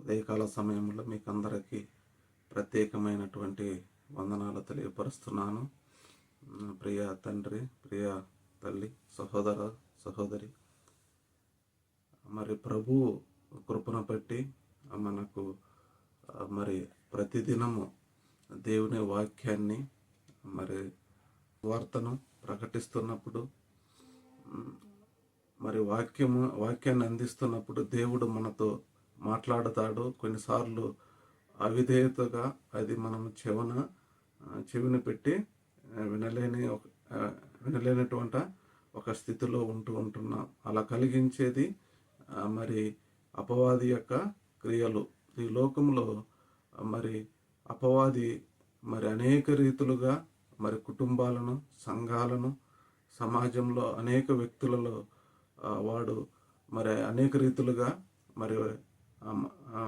ఉదయకాల సమయంలో మీకు అందరికీ ప్రత్యేకమైనటువంటి వందనాలు తెలియపరుస్తున్నాను. ప్రియ తండ్రి, ప్రియ తల్లి, సహోదర సహోదరి, మరి ప్రభు కృపను బట్టి మనకు మరి ప్రతిదినము దేవుని వాక్యాన్ని మరి వార్తను ప్రకటిస్తున్నప్పుడు, మరి వాక్యాన్ని అందిస్తున్నప్పుడు దేవుడు మనతో మాట్లాడతాడు. కొన్నిసార్లు అవిధేయతగా అది మనం చెవిని పెట్టి వినలేనటువంటి ఒక స్థితిలో ఉంటున్నాం. అలా కలిగించేది మరి అపవాది యొక్క క్రియలు. ఈ లోకంలో మరి అపవాది మరి అనేక రీతులుగా మరి కుటుంబాలను, సంఘాలను, సమాజంలో అనేక వ్యక్తులలో వాడు మరి అనేక రీతులుగా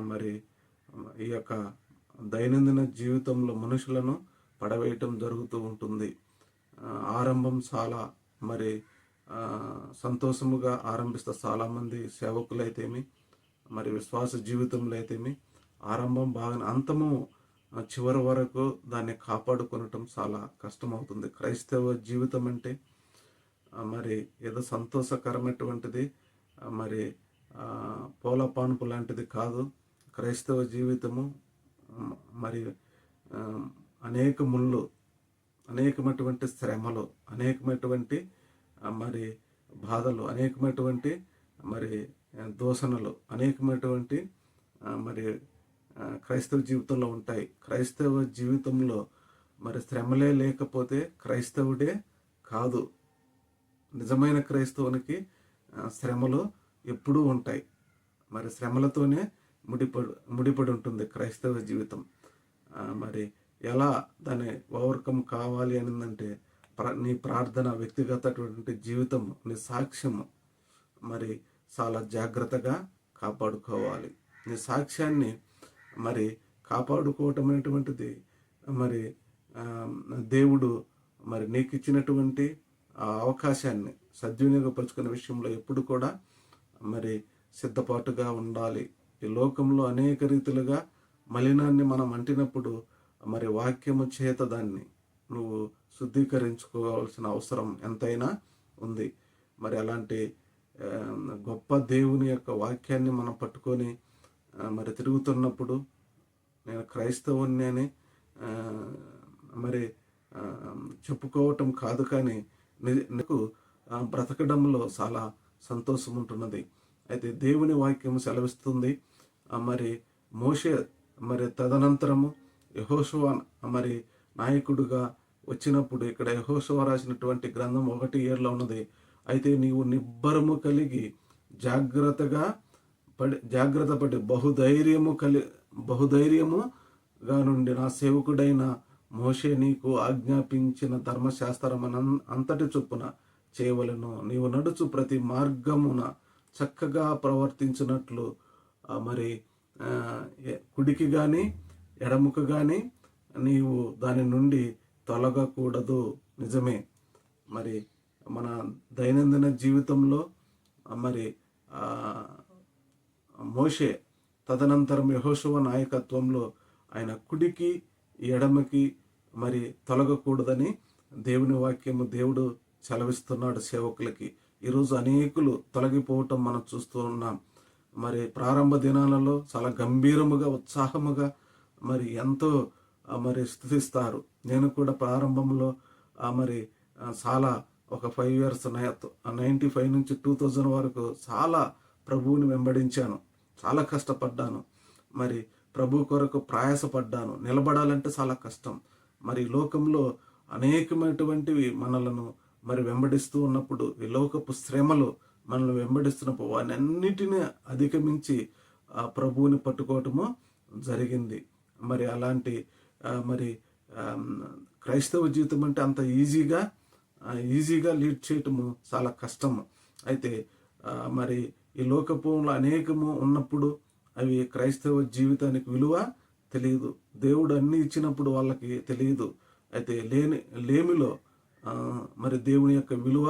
మరి ఈ యొక్క దైనందిన జీవితంలో మనుషులను పడవేయటం జరుగుతూ ఉంటుంది. ఆరంభం చాలా మరి సంతోషముగా ఆరంభిస్తే చాలామంది సేవకులైతేమి, మరి విశ్వాస జీవితంలో అయితేమి ఆరంభం బాగా, అంతము చివరి వరకు దాన్ని కాపాడుకొనటం చాలా కష్టమవుతుంది. క్రైస్తవ జీవితం అంటే మరి ఏదో సంతోషకరమైనటువంటిది, మరి పూలపానుపు లాంటిది కాదు. క్రైస్తవ జీవితము మరి అనేక ముళ్ళు, అనేకమైనటువంటి శ్రమలు, అనేకమైనటువంటి మరి బాధలు, అనేకమైనటువంటి మరి దూషణలు, అనేకమైనటువంటి మరి క్రైస్తవ జీవితంలో ఉంటాయి. క్రైస్తవ జీవితంలో మరి శ్రమలే లేకపోతే క్రైస్తవుడే కాదు. నిజమైన క్రైస్తవునికి శ్రమలు ఎప్పుడూ ఉంటాయి. మరి శ్రమలతోనే ముడిపడి ఉంటుంది క్రైస్తవ జీవితం. మరి ఎలా దాన్ని ఓవర్కమ్ కావాలి అనిందంటే నీ ప్రార్థన, వ్యక్తిగతటువంటి జీవితం, నీ సాక్ష్యము మరి చాలా జాగ్రత్తగా కాపాడుకోవాలి. నీ సాక్ష్యాన్ని మరి కాపాడుకోవటం అనేటువంటిది మరి దేవుడు మరి నీకు ఇచ్చినటువంటి ఆ అవకాశాన్ని సద్వినియోగపరుచుకునే విషయంలో ఎప్పుడు కూడా మరి సిద్ధపాటుగా ఉండాలి. ఈ లోకంలో అనేక రీతిలుగా మలినాన్ని మనం అంటినప్పుడు మరి వాక్యము చేత దాన్ని నువ్వు శుద్ధీకరించుకోవాల్సిన అవసరం ఎంతైనా ఉంది. మరి అలాంటి గొప్ప దేవుని యొక్క వాక్యాన్ని మనం పట్టుకొని మరి తిరుగుతున్నప్పుడు, నేను క్రైస్తవుని అని మరి చెప్పుకోవటం కాదు, కానీ నీకు బ్రతకడంలో చాలా సంతోషం ఉంటున్నది. అయితే దేవుని వాక్యం సెలవిస్తుంది, మరి మోషే మరి తదనంతరము యెహోషువ మరి నాయకుడుగా వచ్చినప్పుడు, ఇక్కడ యెహోషువ రాసినటువంటి గ్రంథం 1:7 ఉన్నది. అయితే నీవు నిబ్బరము కలిగి జాగ్రత్త పడి బహుధైర్యముగా నుండి నా సేవకుడైన మోషే నీకు ఆజ్ఞాపించిన ధర్మశాస్త్రమున అంతటి చొప్పున చేయవలెను. నీవు నడుచు ప్రతి మార్గమున చక్కగా ప్రవర్తించినట్లు మరి కుడికి కానీ ఎడముకు కానీ నీవు దాని నుండి తొలగకూడదు. నిజమే, మరి మన దైనందిన జీవితంలో మరి మోషే తదనంతరం యెహోషువ నాయకత్వంలో ఆయన కుడికి ఎడమకి మరి తొలగకూడదని దేవుని వాక్యము దేవుడు సెలవిస్తున్నాడు సేవకులకి. ఈరోజు అనేకులు తొలగిపోవటం మనం చూస్తూ ఉన్నాం. మరి ప్రారంభ దినాలలో చాలా గంభీరముగా, ఉత్సాహముగా మరి ఎంతో మరి స్తుతిస్తారు. నేను కూడా ప్రారంభంలో మరి చాలా ఒక 5 years 95 నుంచి 2000 వరకు చాలా ప్రభువుని వెంబడించాను. చాలా కష్టపడ్డాను. మరి ప్రభు కొరకు ప్రయాసపడ్డాను. నిలబడాలంటే చాలా కష్టం. మరి లోకంలో అనేకమైనటువంటివి మనలను మరి వెంబడిస్తూ ఉన్నప్పుడు, ఈ లోకపు శ్రమలు మనల్ని వెంబడిస్తున్నప్పుడు వాని అన్నిటినీ అధిగమించి ఆ ప్రభువుని పట్టుకోవటము జరిగింది. మరి అలాంటి మరి క్రైస్తవ జీవితం అంటే అంత ఈజీగా లీడ్ చేయటము చాలా కష్టము. అయితే మరి ఈ లోకపులో అనేకము ఉన్నప్పుడు అవి క్రైస్తవ జీవితానికి విలువ తెలియదు. దేవుడు అన్ని ఇచ్చినప్పుడు వాళ్ళకి తెలియదు. అయితే లేమిలో మరి దేవుని యొక్క విలువ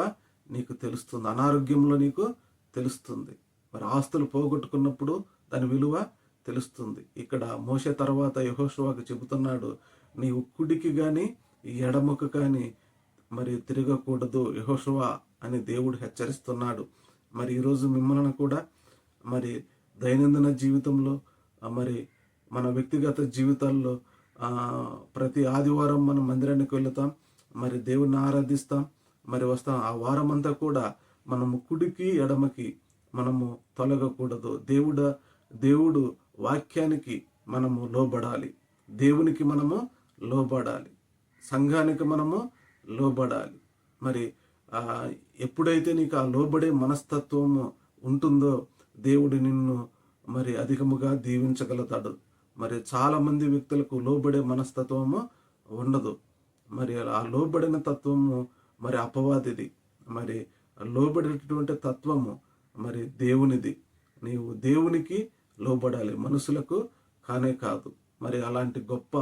నీకు తెలుస్తుంది. అనారోగ్యంలో నీకు తెలుస్తుంది. మరి ఆస్తులు పోగొట్టుకున్నప్పుడు దాని విలువ తెలుస్తుంది. ఇక్కడ మోషే తర్వాత యెహోషువకు చెబుతున్నాడు, నీవు కుడికి కానీ ఎడమకు కానీ మరి తిరగకూడదు యెహోషువ అని దేవుడు హెచ్చరిస్తున్నాడు. మరి ఈరోజు మిమ్మల్ని కూడా మరి దైనందిన జీవితంలో మరి మన వ్యక్తిగత జీవితాల్లో ప్రతి ఆదివారం మనం మందిరానికి వెళతాం, మరి దేవుణ్ణి ఆరాధిస్తాం, మరి వస్తాం. ఆ వారం అంతా కూడా మనము కుడికి ఎడమకి మనము తొలగకూడదు. దేవుడు వాక్యానికి మనము లోబడాలి, దేవునికి మనము లోబడాలి, సంఘానికి మనము లోబడాలి. మరి ఎప్పుడైతే నీకు ఆ లోబడే మనస్తత్వము ఉంటుందో దేవుడు నిన్ను మరి అధికముగా దీవించగలుగుతాడు. మరి చాలామంది వ్యక్తులకు లోబడే మనస్తత్వము ఉండదు. మరి ఆ లోబడిన తత్వము మరి అపవాదిది. మరి లోబడేటటువంటి తత్వము మరి దేవునిది. నీవు దేవునికి లోబడాలి, మనుషులకు కానే కాదు. మరి అలాంటి గొప్ప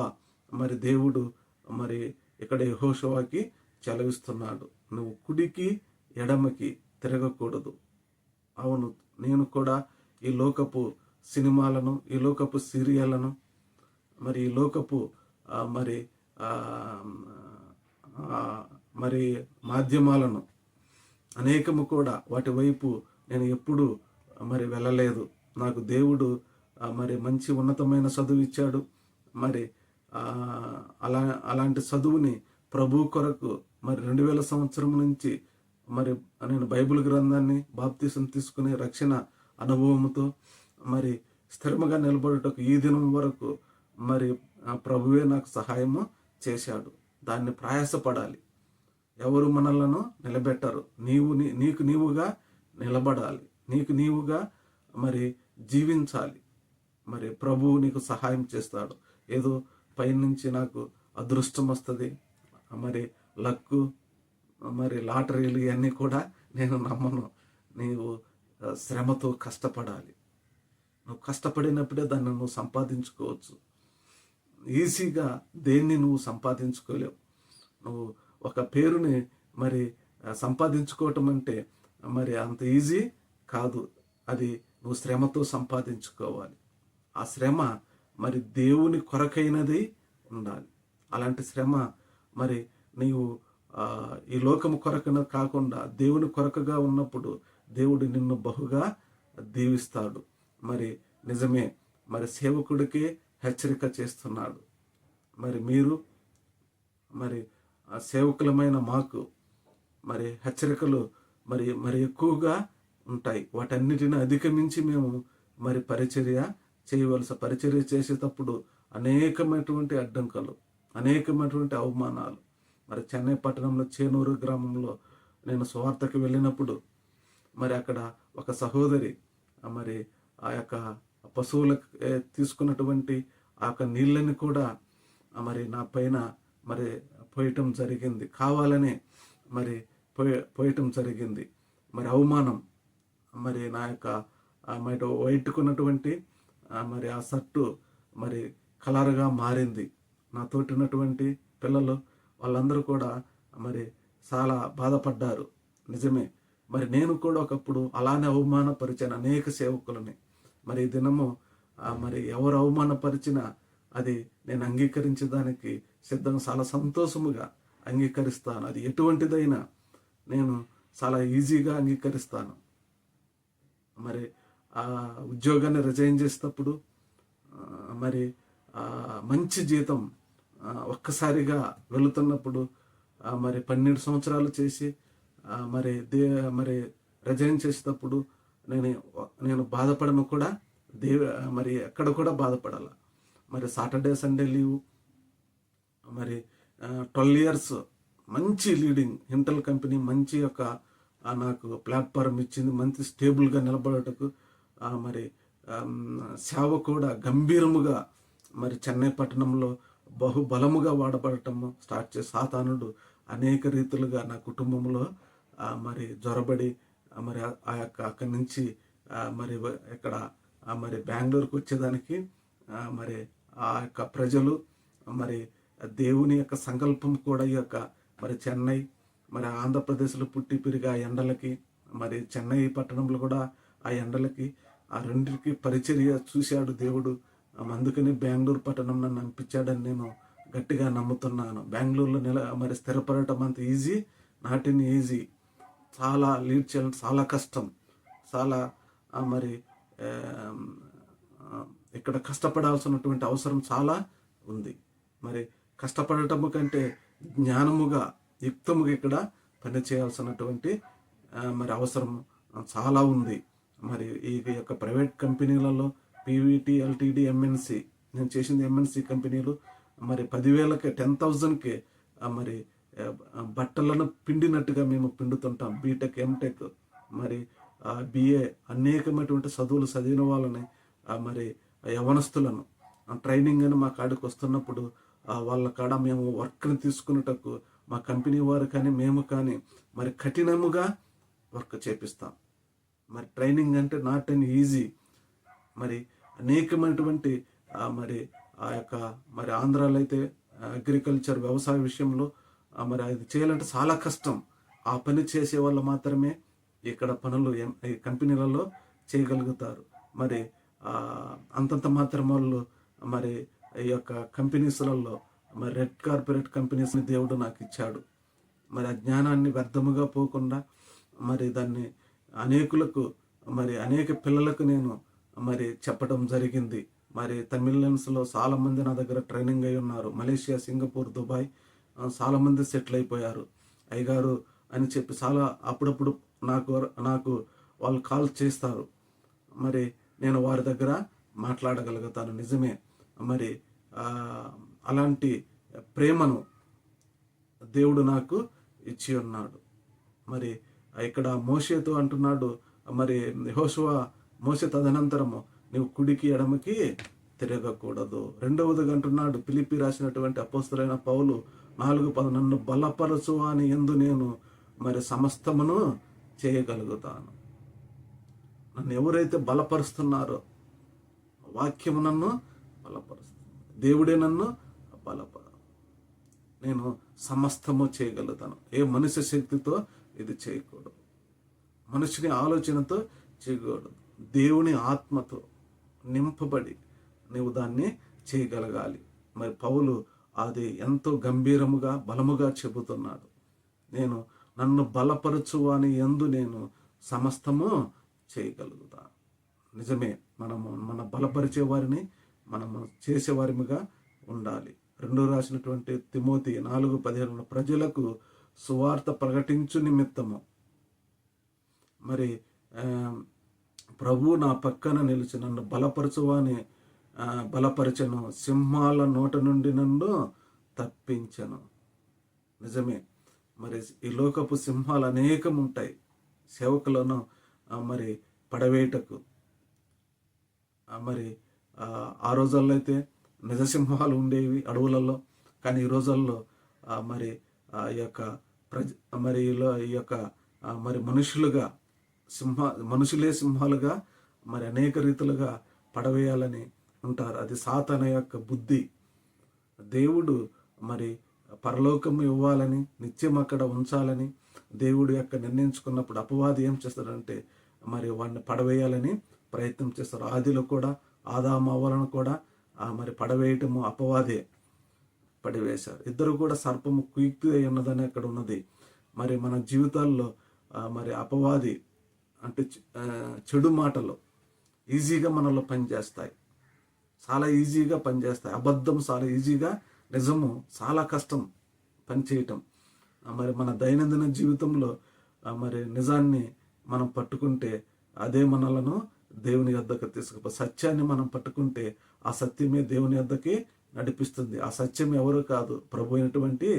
మరి దేవుడు మరి ఇక్కడ యెహోషువకి చలవిస్తున్నాడు, నువ్వు కుడికి ఎడమకి తిరగకూడదు. అవును, నేను కూడా ఈ లోకపు సినిమాలను, ఈ లోకపు సీరియళ్లను, మరి ఈ లోకపు మరి మరి మాధ్యమాలను అనేకము కూడా వాటి వైపు నేను ఎప్పుడు మరి వెళ్ళలేదు. నాకు దేవుడు మరి మంచి ఉన్నతమైన చదువు ఇచ్చాడు. మరి అలాంటి చదువుని ప్రభు కొరకు మరి 2000 సంవత్సరం నుంచి మరి నేను బైబిల్ గ్రంథాన్ని బాప్తీసం తీసుకునే రక్షణ అనుభవంతో మరి స్థిరముగా నిలబడుటకు ఈ దినం వరకు మరి ప్రభువే నాకు సహాయము చేశాడు. దాన్ని ప్రయాసపడాలి. ఎవరు మనలను నిలబెట్టరు. నీకు నీవుగా నిలబడాలి, నీకు నీవుగా మరి జీవించాలి. మరి ప్రభువు నీకు సహాయం చేస్తాడు. ఏదో పైనుంచి నాకు అదృష్టం వస్తుంది, మరి లక్కు, మరి లాటరీలు ఇవన్నీ కూడా నేను నమ్మను. నీవు శ్రమతో కష్టపడాలి. నువ్వు కష్టపడినప్పుడే దాన్ని నువ్వు సంపాదించుకోవచ్చు. ఈజీగా దేన్ని నువ్వు సంపాదించుకోలేవు. నువ్వు ఒక పేరుని మరి సంపాదించుకోవటం అంటే మరి అంత ఈజీ కాదు. అది నువ్వు శ్రమతో సంపాదించుకోవాలి. ఆ శ్రమ మరి దేవుని కొరకైనది ఉండాలి. అలాంటి శ్రమ మరి నీవు ఈ లోకము కొరకన కాకుండా దేవుని కొరకగా ఉన్నప్పుడు దేవుడు నిన్ను బహుగా దీవిస్తాడు. మరి నిజమే, మరి సేవకుడికే హెచ్చరిక చేస్తున్నాడు. మరి మీరు మరి సేవకులమైన మాకు మరి హెచ్చరికలు మరి ఎక్కువగా ఉంటాయి. వాటన్నిటిని అధిగమించి మేము మరి పరిచర్య చేసేటప్పుడు అనేకమైనటువంటి అడ్డంకులు, అనేకమైనటువంటి అవమానాలు. మరి చెన్నై పట్టణంలో చేనూరు గ్రామంలో నేను సువార్తకు వెళ్ళినప్పుడు మరి అక్కడ ఒక సహోదరి మరి ఆ యొక్క పశువులకు తీసుకున్నటువంటి ఆ యొక్క నీళ్ళని కూడా మరి నా పైన మరి పోయటం జరిగింది. కావాలనే మరి పోయటం జరిగింది. మరి అవమానం. మరి నా యొక్క వైట్టుకున్నటువంటి మరి ఆ షర్టు మరి కలర్గా మారింది. నాతోటి ఉన్నటువంటి పిల్లలు వాళ్ళందరూ కూడా మరి చాలా బాధపడ్డారు. నిజమే, మరి నేను కూడా ఒకప్పుడు అలానే అవమానపరిచాను అనేక సేవకులని. మరి ఈ దినము మరి ఎవరు అవమానపరిచినా అది నేను అంగీకరించడానికి సిద్ధంగా, చాలా సంతోషముగా అంగీకరిస్తాను. అది ఎటువంటిదైనా నేను చాలా ఈజీగా అంగీకరిస్తాను. మరి ఆ ఉద్యోగాన్ని రిజైన్ చేసేటప్పుడు మరి మంచి జీతం ఒక్కసారిగా వెళుతున్నప్పుడు మరి 12 సంవత్సరాలు చేసి మరి రిజైన్ చేసేటప్పుడు నేను బాధపడను కూడా. మరి ఎక్కడ కూడా బాధపడాల. మరి సాటర్డే సండే లీవ్. మరి 12 years మంచి లీడింగ్ ఇంటెల్ కంపెనీ మంచి యొక్క నాకు ప్లాట్ఫారం ఇచ్చింది. మంచి స్టేబుల్గా నిలబడటకు మరి సేవ కూడా గంభీరముగా మరి చెన్నై పట్టణంలో బహుబలముగా వాడబడటము స్టార్ట్ చేసి సాతానుడు అనేక రీతులుగా నా కుటుంబంలో మరి జొరబడి మరి ఆ యొక్క అక్కడి నుంచి మరి ఇక్కడ మరి బెంగళూరుకు వచ్చేదానికి మరి ఆ యొక్క ప్రజలు మరి దేవుని యొక్క సంకల్పం కూడా ఈ యొక్క మరి చెన్నై మరి ఆంధ్రప్రదేశ్లో పుట్టి పెరిగి ఆ ఎండలకి, మరి చెన్నై పట్టణంలో కూడా ఆ ఎండలకి ఆ రెండిటికి పరిచర్య చూశాడు దేవుడు. అందుకని బెంగళూరు పట్టణం నన్ను పంపించాడని నేను గట్టిగా నమ్ముతున్నాను. బెంగళూరులో మరి స్థిరపడటం అంత ఈజీ, నాట్ ఇన్ ఈజీ. చాలా లీడ్ చేయడం చాలా కష్టం. చాలా మరి ఇక్కడ కష్టపడాల్సినటువంటి అవసరం చాలా ఉంది. మరి కష్టపడటము కంటే జ్ఞానముగా, యుక్తముగా ఇక్కడ పని చేయాల్సినటువంటి మరి అవసరం చాలా ఉంది. మరి ఈ యొక్క ప్రైవేట్ కంపెనీలలో పీవీటీ, ఎల్టీడీ, ఎంఎన్సి, నేను చేసింది ఎంఎన్సి కంపెనీలు, మరి 10,000కి 10,000కి మరి బట్టలను పిండినట్టుగా మేము పిండుతుంటాం. బీటెక్, ఎంటెక్, మరి బిఏ అనేకమైనటువంటి చదువులు చదివిన వాళ్ళని మరి యవనస్తులను ట్రైనింగ్ అని మా కాడికి వస్తున్నప్పుడు వాళ్ళ కాడ మేము వర్క్ని తీసుకున్నటకు మా కంపెనీ వారు కానీ మేము కానీ మరి కఠినముగా వర్క్ చేపిస్తాం. మరి ట్రైనింగ్ అంటే నాట్ అన్ ఈజీ. మరి అనేకమైనటువంటి మరి ఆ యొక్క మరి ఆంధ్రాలో అయితే అగ్రికల్చర్ వ్యవసాయ విషయంలో మరి అది చేయాలంటే చాలా కష్టం. ఆ పని చేసే వాళ్ళు మాత్రమే ఇక్కడ పనులు ఈ కంపెనీలలో చేయగలుగుతారు. మరి అంతంత మాత్రం వాళ్ళు మరి ఈ యొక్క కంపెనీస్లలో మరి రెడ్ కార్పొరేట్ కంపెనీస్ని దేవుడు నాకు ఇచ్చాడు. మరి ఆ జ్ఞానాన్ని వ్యర్థముగా పోకుండా మరి దాన్ని అనేకులకు మరి అనేక పిల్లలకు నేను మరి చెప్పడం జరిగింది. మరి తమిళన్స్లో చాలామంది నా దగ్గర ట్రైనింగ్ అయి ఉన్నారు. మలేషియా, సింగపూర్, దుబాయ్ చాలామంది సెటిల్ అయిపోయారు. అయ్యగారు అని చెప్పి చాలా అప్పుడప్పుడు నాకు వాళ్ళు కాల్ చేస్తారు. మరి నేను వారి దగ్గర మాట్లాడగలుగుతాను. నిజమే, మరి అలాంటి ప్రేమను దేవుడు నాకు ఇచ్చి ఉన్నాడు. మరి ఇక్కడ మోషేతో అంటున్నాడు, మరి యెహోషువ మోషే తదనంతరము నీవు కుడికి ఎడమకి తిరగకూడదు. రెండవదిగా అంటున్నాడు ఫిలిప్పీ రాసినటువంటి అపోస్తలుడైన పౌలు 4:10, నన్ను బలపరచు అని యందు నేను మరి సమస్తమును చేయగలుగుతాను. నన్ను ఎవరైతే బలపరుస్తున్నారో, వాక్యము నన్ను బలపరుస్తుంది, దేవుడే నన్ను నేను సమస్తము చేయగలుగుతాను. ఏ మనిషి శక్తితో ఇది చేయకూడదు, మనుషుని ఆలోచనతో చేయకూడదు. దేవుని ఆత్మతో నింపబడి నీవు దాన్ని చేయగలగాలి. మరి పౌలు అది ఎంతో గంభీరముగా బలముగా చెబుతున్నాడు. నన్ను బలపరచు అని యందు నేను సమస్తము చేయగలుగుతాను. నిజమే, మన బలపరిచే వారిని మనము చేసేవారిగా ఉండాలి. రెండో రాసినటువంటి తిమోతి 4:15 ప్రజలకు సువార్త ప్రకటించు నిమిత్తము మరి ప్రభు నా పక్కన నిలిచి నన్ను బలపరచువాని బలపరచను, సింహాల నోట నుండి నన్ను తప్పించను. నిజమే, మరి ఈ లోకపు సింహాలు అనేకం ఉంటాయి సేవకులను మరి పడవేయటకు. మరి ఆ రోజుల్లో అయితే నిజసింహాలు ఉండేవి అడవులలో. కానీ ఈ రోజుల్లో మరి ఈ యొక్క మరి ఈ యొక్క మరి మనుషులే సింహాలుగా మరి అనేక రీతులుగా పడవేయాలని ఉంటారు. అది సాతాను యొక్క బుద్ధి. దేవుడు మరి పరలోకము ఇవ్వాలని, నిత్యం అక్కడ ఉంచాలని దేవుడు యొక్క నిర్ణయించుకున్నప్పుడు అపవాది ఏం చేస్తాడంటే మరి వాడిని పడవేయాలని ప్రయత్నం చేస్తారు. ఆదిలో కూడా ఆదాము అవ్వలను కూడా మరి పడవేయటము అపవాదే పడివేశారు. ఇద్దరు కూడా సర్పము కుయుక్తి అయి ఉన్నదని అక్కడ ఉన్నది. మరి మన జీవితాల్లో మరి అపవాది అంటే చెడు మాటలు ఈజీగా మనలో పనిచేస్తాయి, చాలా ఈజీగా పనిచేస్తాయి. అబద్ధం చాలా ఈజీగా, నిజము చాలా కష్టం పనిచేయటం. మరి మన దైనందిన జీవితంలో మరి నిజాన్ని మనం పట్టుకుంటే అదే మనలను దేవుని యొద్దకు తీసుకుపోయి, సత్యాన్ని మనం పట్టుకుంటే ఆ సత్యమే దేవుని యొద్దకి నడిపిస్తుంది. ఆ సత్యం ఎవరు కాదు, ప్రభు అయినటువంటి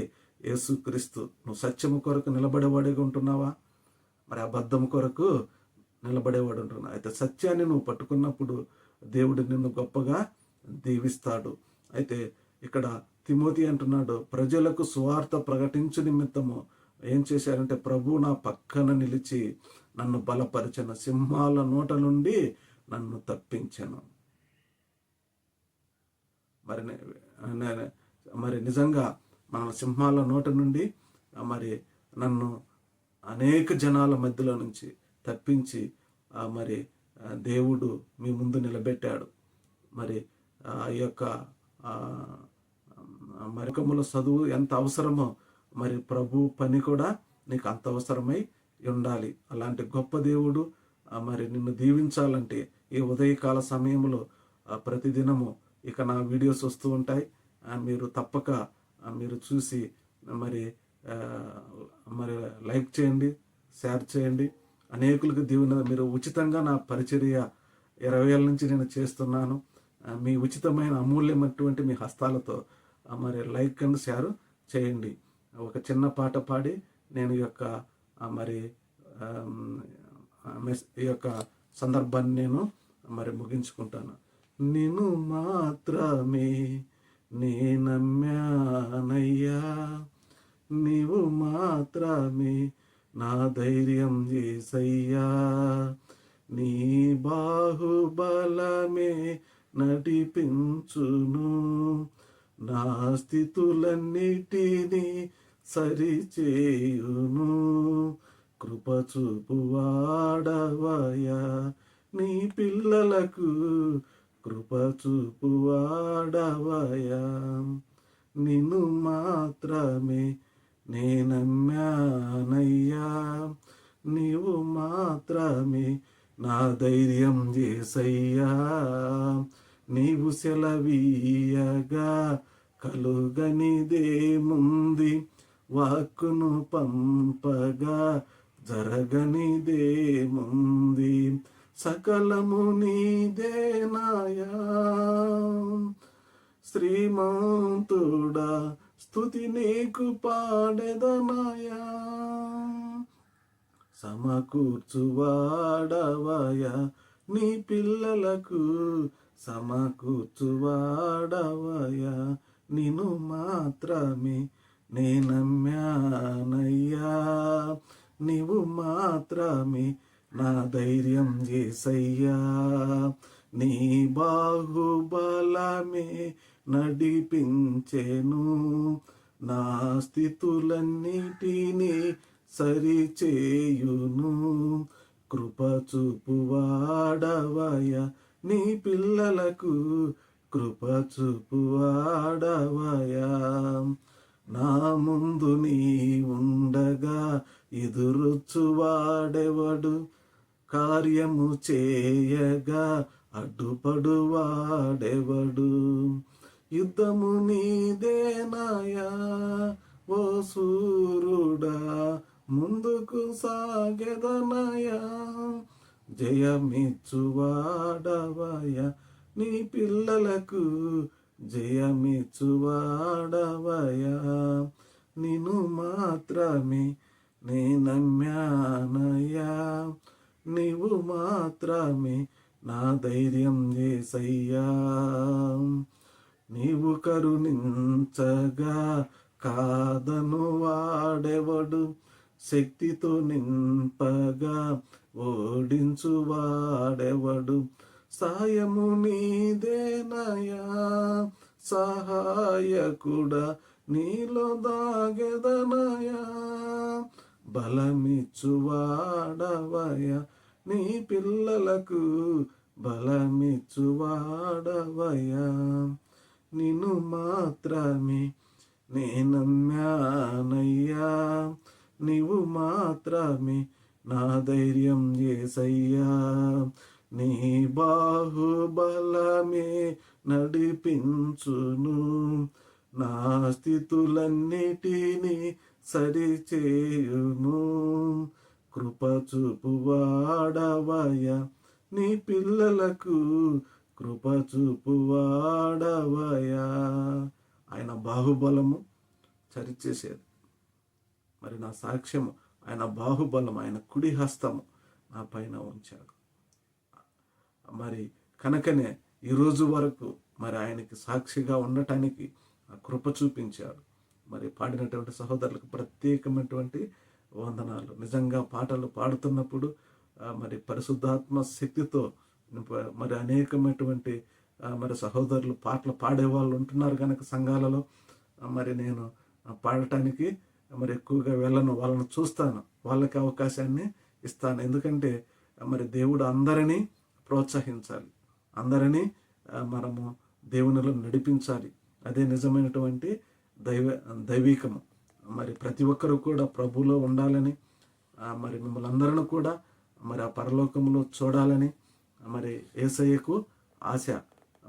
యేసుక్రీస్తు. నువ్వు సత్యము కొరకు నిలబడేవాడిగా ఉంటున్నావా? మరి అబద్ధం కొరకు నిలబడేవాడు ఉంటున్నావు. అయితే సత్యాన్ని నువ్వు పట్టుకున్నప్పుడు దేవుడు నిన్ను గొప్పగా దీవిస్తాడు. అయితే ఇక్కడ తిమోతి అంటున్నాడు, ప్రజలకు సువార్త ప్రకటించు నిమిత్తము ఏం చేశారంటే ప్రభు నా పక్కన నిలిచి నన్ను బలపరచను, సింహాల నోట నుండి నన్ను తప్పించను. మరి నిజంగా మన సింహాల నోట నుండి మరి నన్ను అనేక జనాల మధ్యలో నుంచి తప్పించి మరి దేవుడు మీ ముందు నిలబెట్టాడు. మరి ఈ యొక్క మరికముల చదువు ఎంత అవసరమో మరి ప్రభు పని కూడా నీకు అంత అవసరమై ఉండాలి. అలాంటి గొప్ప దేవుడు మరి నిన్ను దీవించాలంటే ఈ ఉదయకాల సమయంలో ప్రతిదినము ఇక నా వీడియోస్ వస్తూ ఉంటాయి. మీరు తప్పక మీరు చూసి మరి మరి లైక్ చేయండి, షేర్ చేయండి. అనేకులకు దీవెన. మీరు ఉచితంగా నా పరిచర్య 20 ఏళ్ళ నుంచి నేను చేస్తున్నాను. మీ ఉచితమైన అమూల్యమైనటువంటి మీ హస్తాలతో మరి లైక్ అండ్ షేర్ చేయండి. ఒక చిన్న పాట పాడి నేను ఈ యొక్క మరి ఈ యొక్క సందర్భాన్ని నేను మరి ముగించుకుంటాను. నిన్ను మాత్రమే నేనమ్మానయ్యా, నీవు మాత్రమే నా ధైర్యం యేసయ్యా, నీ బాహుబలమే నడిపించును, నా స్థితులన్నిటినీ సరిచేయును. కృప చూపువాడవయ్యా నీ పిల్లలకు, కృప చూపువాడవయ్యా. నిన్ను మాత్రమే నేనమ్మానయ్యా, నీవు మాత్రమే నా ధైర్యం యేసయ్యా, నీవు సెలవీయగా కలుగనిదేముంది, వాక్కును పంపగా జరగనిదేముంది, సకలము నీదేనాయా. శ్రీమంతుడా స్తుతి నీకు పాడెదనాయా, సమకూర్చువాడవయా నీ పిల్లలకు, సమకూర్చువాడవయా. నిన్ను మాత్రమే నేనమ్మానయ్యా, నీవు మాత్రమే నా ధైర్యం యేసయ్యా, నీ బాహుబలమే నడిపించెను, నా స్థితులన్నిటినీ సరిచేయును. కృప చూపువాడవయ్యా నీ పిల్లలకు, కృప చూపువాడవయ్యా. నా ముందు నీ ఉండగా ఎదురుచువాడెవడు, కార్యము చేయగా అడ్డుపడువాడెవడు. యుద్ధము నీదేనాయా ఓ సూర్యుడా, ముందుకు సాగెదనయా, జయమిచ్చువాడవయ్యా నీ పిల్లలకు, జయమిచ్చువాడవయ్యా. నిన్ను మాత్రమే నేనమ్మానయ్యా, నీవు మాత్రమే నా ధైర్యం యేసయ్యా, నీవు కరుణించగా కాదను వాడెవడు, శక్తితో నింపగా ఓడించువాడెవడు. సాయము నీదేనయా సహాయకుడా, నీలో దాగెదనయా, బలమిచ్చువాడవయ్యా నీ పిల్లలకు, బలమిచ్చువాడవయ్యా. నిన్ను మాత్రమే నేనమ్మానయ్యా, నీవు మాత్రమే నా ధైర్యం యేసయ్యా, నీ బాహుబలమే నడిపించును, నా స్థితులన్నిటినీ సరిచేయును. కృప చూపువాడవయ్యా నీ పిల్లలకు, కృప చూపువాడవయ్యా. ఆయన బాహుబలము సరిచేసేది. మరి నా సాక్ష్యము ఆయన బాహుబలం, ఆయన కుడి హస్తము నా పైన ఉంచాడు. మరి కనుకనే ఈరోజు వరకు మరి ఆయనకి సాక్షిగా ఉండటానికి ఆ కృప చూపించాడు. మరి పాడినటువంటి సహోదరులకు ప్రత్యేకమైనటువంటి వందనాలు. నిజంగా పాటలు పాడుతున్నప్పుడు మరి పరిశుద్ధాత్మ శక్తితో మరి అనేకమైనటువంటి మరి సహోదరులు పాటలు పాడేవాళ్ళు ఉంటున్నారు కనుక సంఘాలలో మరి నేను పాడటానికి మరి ఎక్కువగా వెళ్ళను, వాళ్ళను చూస్తాను, వాళ్ళకి అవకాశాన్ని ఇస్తాను. ఎందుకంటే మరి దేవుడు అందరినీ ప్రోత్సహించాలి. అందరినీ మనము దేవునిలో నడిపించాలి. అదే నిజమైనటువంటి దైవికము. మరి ప్రతి ఒక్కరు కూడా ప్రభువులో ఉండాలని, మరి మిమ్మల్ని అందరిని కూడా మరి ఆ పరలోకంలో చూడాలని మరి యేసయ్యకు ఆశ.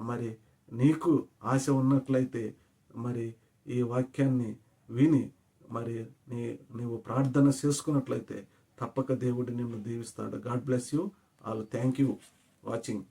మరి నీకు ఆశ ఉన్నట్లయితే మరి ఈ వాక్యాన్ని విని మరి నీవు ప్రార్థన చేసుకున్నట్లయితే తప్పక దేవుడు నిన్ను దీవిస్తాడు. God bless you all. Thank you watching.